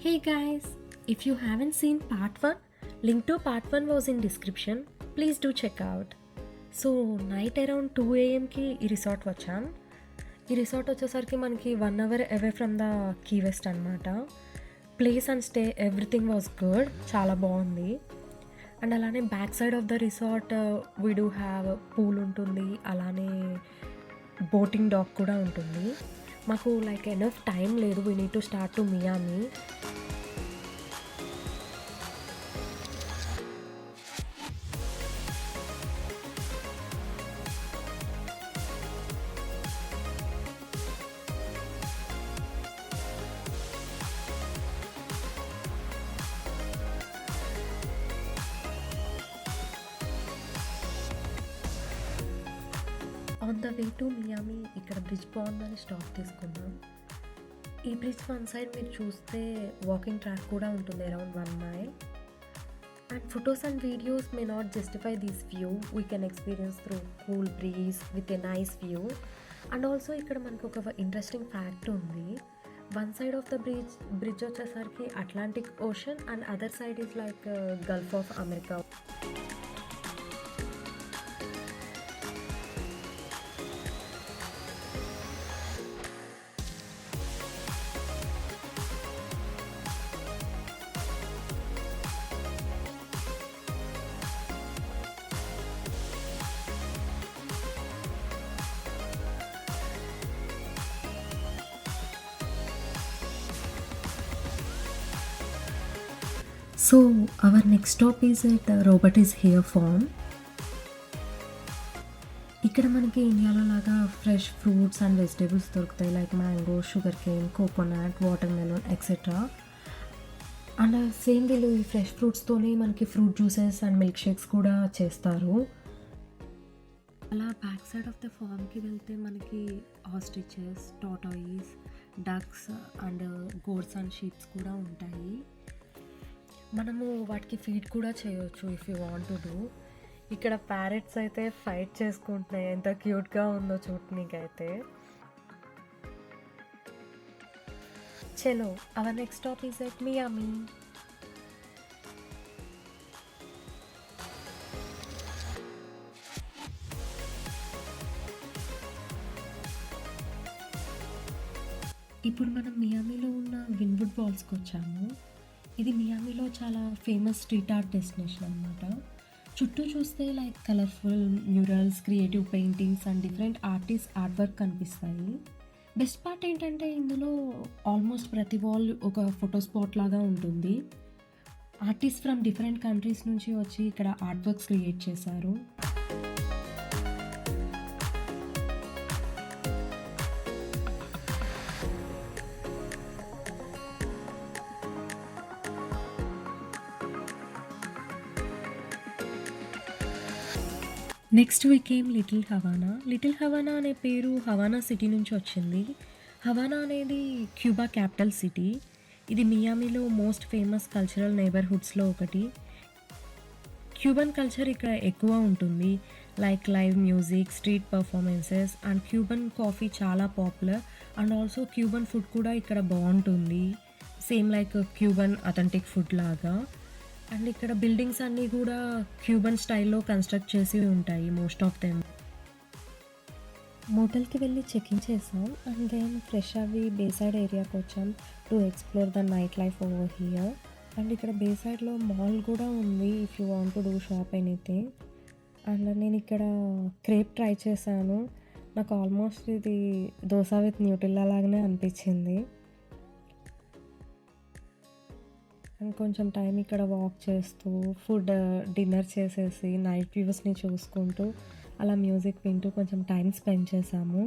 Hey guys, if you haven't seen part 1, link to part 1 was in description. Please do check out. So night around 2 AM ఈ resort వచ్చాం. ఈ resort వచ్చేసరికి మనకి 1 hour away from the Key West అనమాట. Place and stay everything was good, చాలా బాగుంది. And అలానే back side of the resort we do have pool ఉంటుంది, అలానే బోటింగ్ డాక్ కూడా ఉంటుంది. మాకు లైక్ ఎనఫ్ టైం లేదు, we need to start to Miami. On the way to Miami ఇక్కడ బ్రిడ్జ్ బాగుందని స్టాప్ తీసుకున్నాం. ఈ బ్రిడ్జ్ వన్ సైడ్ మీరు చూస్తే వాకింగ్ ట్రాక్ కూడా ఉంటుంది around 1 mile. And photos and videos may not justify this view, we can experience through cool breeze with a nice view. And also ఇక్కడ మనకు ఒక ఇంట్రెస్టింగ్ ఫ్యాక్ట్ ఉంది. One side of the bridge వచ్చేసరికి Atlantic Ocean and other side is like Gulf of America. So our next stop is at Robert is Here farm. ఇక్కడ మనకి ఇండియాలో లాగా fresh fruits and vegetables దొరుకుతాయి, like mango, sugar cane, coconut, water melon etcetera. And same వీళ్ళు ఈ fresh ఫ్రూట్స్తోనే మనకి fruit juices and milk shakes కూడా చేస్తారు. అలా బ్యాక్ సైడ్ ఆఫ్ ద ఫార్మ్కి వెళ్తే మనకి ostriches, tortoise, ducks and గోడ్స్ and sheeps కూడా ఉంటాయి. మనము వాటికి ఫీడ్ కూడా చేయొచ్చు if you want to do. ఇక్కడ ప్యారెట్స్ అయితే ఫైట్ చేసుకుంటున్నాయి, ఎంత క్యూట్గా ఉందో చూడనీకైతే. చలో our next stop is at Miami. ఇప్పుడు మనం మియామిలో ఉన్న విన్వుడ్ ఫాల్స్కి వచ్చాము. ఇది మియామిలో చాలా ఫేమస్ స్ట్రీట్ ఆర్ట్ డెస్టినేషన్ అనమాట. చుట్టూ చూస్తే like colourful murals, creative paintings and different art work కనిపిస్తాయి. బెస్ట్ పార్ట్ ఏంటంటే ఇందులో ఆల్మోస్ట్ ప్రతి వాల్ ఒక ఫోటో స్పాట్ లాగా ఉంటుంది. ఆర్టిస్ట్ ఫ్రమ్ డిఫరెంట్ కంట్రీస్ నుంచి వచ్చి ఇక్కడ ఆర్ట్ వర్క్స్ క్రియేట్ చేశారు. Next we came little Havana. Little Havana అనే పేరు హవానా సిటీ నుంచి వచ్చింది. హవానా అనేది క్యూబా క్యాపిటల్ సిటీ. ఇది మియామిలో మోస్ట్ ఫేమస్ కల్చరల్ నేబర్హుడ్స్లో ఒకటి. క్యూబన్ కల్చర్ ఇక్కడ ఎక్కువ ఉంటుంది, like live music, street performances and Cuban coffee చాలా popular. And also Cuban food కూడా ఇక్కడ బాగుంటుంది, same like Cuban authentic food లాగా. అండ్ ఇక్కడ బిల్డింగ్స్ అన్నీ కూడా క్యూబన్ స్టైల్లో కన్స్ట్రక్ట్ చేసి ఉంటాయి మోస్ట్ ఆఫ్ దెమ్. మోటల్కి వెళ్ళి చెక్ఇన్ చేసాం అండ్ దెన్ ఫ్రెష్ అవి బేసైడ్ ఏరియాకి వచ్చాం to explore the night life over here. And ఇక్కడ బేసైడ్లో మాల్ కూడా ఉంది if you want to do shop anything. And నేను ఇక్కడ క్రేప్ ట్రై చేశాను, నాకు ఆల్మోస్ట్ ఇది దోశ విత్ న్యూటిల్లా లాగానే అనిపించింది. అండ్ కొంచెం టైం ఇక్కడ వాక్ చేస్తూ డిన్నర్ చేసేసి నైట్ వ్యూస్ని చూసుకుంటూ అలా మ్యూజిక్ వింటూ కొంచెం టైం స్పెండ్ చేసాము.